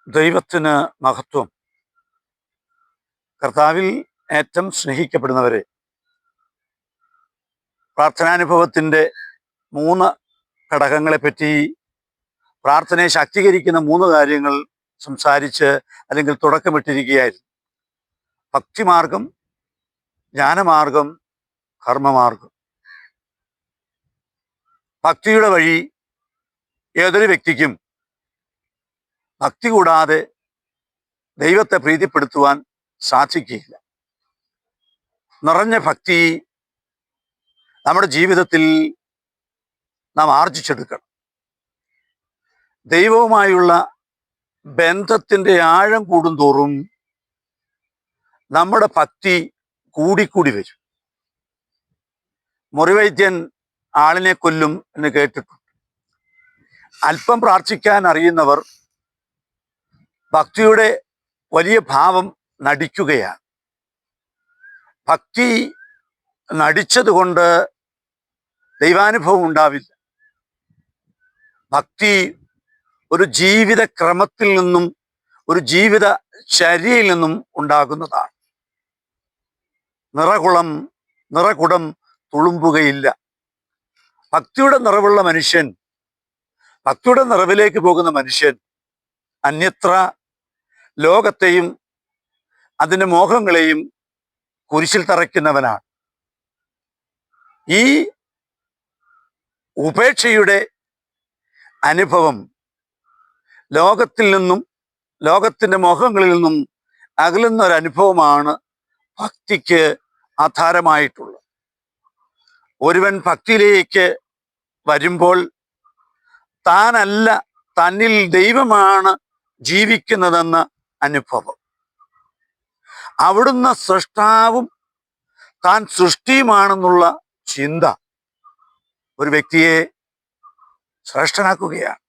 ദൈവത്തിന് മഹത്വം. കർത്താവിൽ ഏറ്റവും സ്നേഹിക്കപ്പെടുന്നവരെ, പ്രാർത്ഥനാനുഭവത്തിൻ്റെ 3 ഘടകങ്ങളെപ്പറ്റി, പ്രാർത്ഥനയെ ശാക്തീകരിക്കുന്ന 3 കാര്യങ്ങൾ സംസാരിച്ച് അല്ലെങ്കിൽ തുടക്കമിട്ടിരിക്കുകയായിരുന്നു. ഭക്തിമാർഗം, ജ്ഞാനമാർഗം, കർമ്മമാർഗം. ഭക്തിയുടെ വഴി ഏതൊരു വ്യക്തിക്കും ഭക്തി കൂടാതെ ദൈവത്തെ പ്രീതിപ്പെടുത്തുവാൻ സാധിക്കുകയില്ല. നിറഞ്ഞ ഭക്തി നമ്മുടെ ജീവിതത്തിൽ നാം ആർജിച്ചെടുക്കണം. ദൈവവുമായുള്ള ബന്ധത്തിൻ്റെ ആഴം കൂടുന്തോറും നമ്മുടെ ഭക്തി കൂടിക്കൂടി വരും. മുറിവൈദ്യൻ ആളിനെ കൊല്ലും എന്ന് കേട്ടിട്ടുണ്ട്. അല്പം പ്രാർത്ഥിക്കാൻ അറിയുന്നവർ ഭക്തിയുടെ വലിയ ഭാവം നടിക്കുകയാണ്. ഭക്തി നടിച്ചതുകൊണ്ട് ദൈവാനുഭവം ഉണ്ടാവില്ല. ഭക്തി ഒരു ജീവിത ക്രമത്തിൽ നിന്നും ഒരു ജീവിത ചര്യയിൽ നിന്നും ഉണ്ടാകുന്നതാണ്. നിറകുടം തുളുമ്പുകയില്ല. ഭക്തിയുടെ നിറവുള്ള മനുഷ്യൻ, ഭക്തിയുടെ നിറവിലേക്ക് പോകുന്ന മനുഷ്യൻ അന്യത്ര ലോകത്തെയും അതിൻ്റെ മോഹങ്ങളെയും കുരിശിൽ തറയ്ക്കുന്നവനാണ്. ഈ ഉപേക്ഷയുടെ അനുഭവം ലോകത്തിൽ നിന്നും ലോകത്തിൻ്റെ മോഹങ്ങളിൽ നിന്നും അകലുന്ന ഒരു അനുഭവമാണ് ഭക്തിക്ക് ആധാരമായിട്ടുള്ളത്. ഒരുവൻ ഭക്തിയിലേക്ക് വരുമ്പോൾ താനല്ല, തന്നിൽ ദൈവമാണ് ജീവിക്കുന്നതെന്ന അനുഭവം. അവിടുന്ന് സൃഷ്ടാവും താൻ സൃഷ്ടിയുമാണെന്നുള്ള ചിന്ത ഒരു വ്യക്തിയെ ശ്രേഷ്ഠനാക്കുകയാണ്.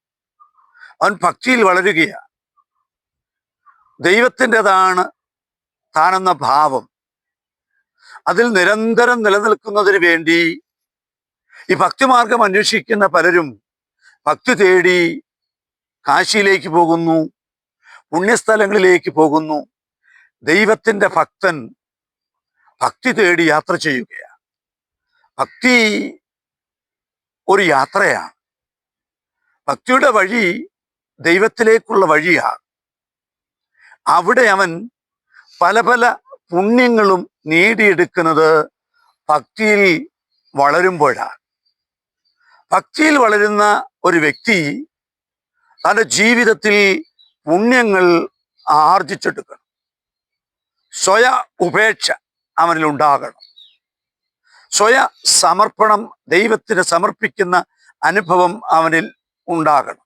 അവൻ ഭക്തിയിൽ വളരുകയാണ്. ദൈവത്തിൻ്റെതാണ് താനെന്ന ഭാവം അതിൽ നിരന്തരം നിലനിൽക്കുന്നതിന് വേണ്ടി ഈ ഭക്തിമാർഗം അന്വേഷിക്കുന്ന പലരും ഭക്തി തേടി കാശിയിലേക്ക് പോകുന്നു, പുണ്യസ്ഥലങ്ങളിലേക്ക് പോകുന്നു. ദൈവത്തിൻ്റെ ഭക്തൻ ഭക്തി തേടി യാത്ര ചെയ്യുകയാണ്. ഭക്തി ഒരു യാത്രയാണ്. ഭക്തിയുടെ വഴി ദൈവത്തിലേക്കുള്ള വഴിയാണ്. അവിടെ അവൻ പല പല പുണ്യങ്ങളും നേടിയെടുക്കുന്നത് ഭക്തിയിൽ വളരുമ്പോഴാണ്. ഭക്തിയിൽ വളരുന്ന ഒരു വ്യക്തി തൻ്റെ ജീവിതത്തിൽ പുണ്യങ്ങൾ ആർജിച്ചെടുക്കണം. സ്വയ ഉപേക്ഷ അവനിൽ ഉണ്ടാകണം. സ്വയ സമർപ്പണം, ദൈവത്തിന് സമർപ്പിക്കുന്ന അനുഭവം അവനിൽ ഉണ്ടാകണം.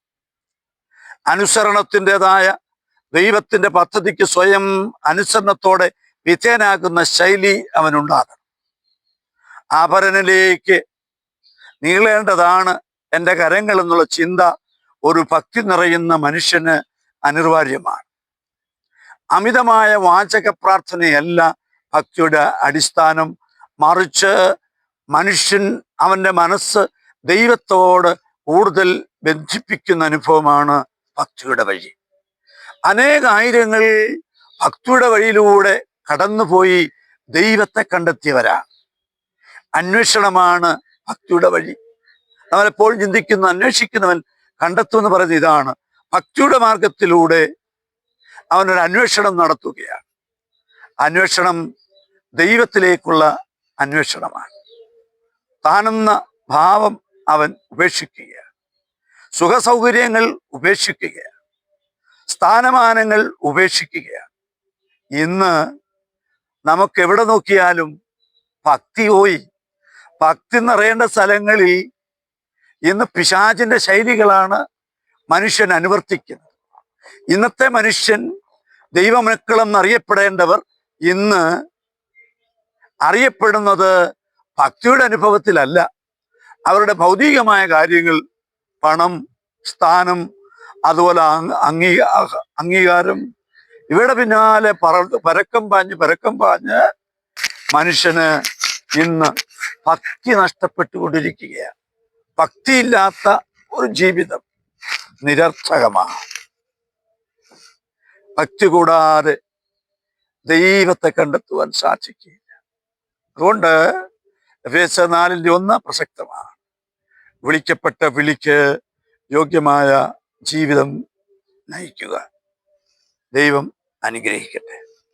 അനുസരണത്തിൻ്റെതായ ദൈവത്തിൻ്റെ പദ്ധതിക്ക് സ്വയം അനുസരണത്തോടെ വിധേയനാകുന്ന ശൈലി അവനുണ്ടാകണം. ആഭരണനിലേക്ക് നീളേണ്ടതാണ് എൻ്റെ കരങ്ങൾ എന്നുള്ള ചിന്ത ഒരു ഭക്തി നിറയുന്ന മനുഷ്യന് അനിവാര്യമാണ്. അമിതമായ വാചക പ്രാർത്ഥനയല്ല ഭക്തിയുടെ അടിസ്ഥാനം. മറിച്ച് മനുഷ്യൻ അവൻ്റെ മനസ്സ് ദൈവത്തോട് കൂടുതൽ ബന്ധിപ്പിക്കുന്ന അനുഭവമാണ് ഭക്തിയുടെ വഴി. അനേകായിരങ്ങൾ ഭക്തിയുടെ വഴിയിലൂടെ കടന്നുപോയി ദൈവത്തെ കണ്ടെത്തിയവരാണ്. അന്വേഷണമാണ് ഭക്തിയുടെ വഴി. നമ്മളെപ്പോഴും ചിന്തിക്കുന്ന, അന്വേഷിക്കുന്നവൻ കണ്ടെത്തുമെന്ന് പറയുന്നത് ഇതാണ്. ഭക്തിയുടെ മാർഗത്തിലൂടെ അവനൊരു അന്വേഷണം നടത്തുകയാണ്. അന്വേഷണം ദൈവത്തിലേക്കുള്ള അന്വേഷണമാണ്. താനെന്ന ഭാവം അവൻ ഉപേക്ഷിക്കുകയാണ്. സുഖസൗകര്യങ്ങൾ ഉപേക്ഷിക്കുകയാണ്. സ്ഥാനമാനങ്ങൾ ഉപേക്ഷിക്കുകയാണ്. ഇന്ന് നമുക്കെവിടെ നോക്കിയാലും ഭക്തി പോയി. ഭക്തി നിറയേണ്ട സ്ഥലങ്ങളിൽ ഇന്ന് പിശാചിൻ്റെ ശൈലികളാണ് മനുഷ്യൻ അനുവർത്തിക്കുന്നത്. ഇന്നത്തെ മനുഷ്യൻ ദൈവമക്കളെന്നറിയപ്പെടേണ്ടവർ ഇന്ന് അറിയപ്പെടുന്നത് ഭക്തിയുടെ അനുഭവത്തിലല്ല. അവരുടെ ഭൗതികമായ കാര്യങ്ങൾ, പണം, സ്ഥാനം, അതുപോലെ അംഗീകാരം, ഇവയുടെ പിന്നാലെ പരക്കം പാഞ്ഞ് മനുഷ്യന് ഇന്ന് ഭക്തി നഷ്ടപ്പെട്ടുകൊണ്ടിരിക്കുകയാണ്. ഭക്തിയില്ലാത്ത ഒരു ജീവിതം നിരർത്ഥകമാണ്. ഭക്തി കൂടാതെ ദൈവത്തെ കണ്ടെത്തുവാൻ സാധിക്കില്ല. അതുകൊണ്ട് എഫേസ്യർ 4:1 പ്രസക്തമാണ്. വിളിക്കപ്പെട്ട വിളിക്ക് യോഗ്യമായ ജീവിതം നയിക്കുക. ദൈവം അനുഗ്രഹിക്കട്ടെ.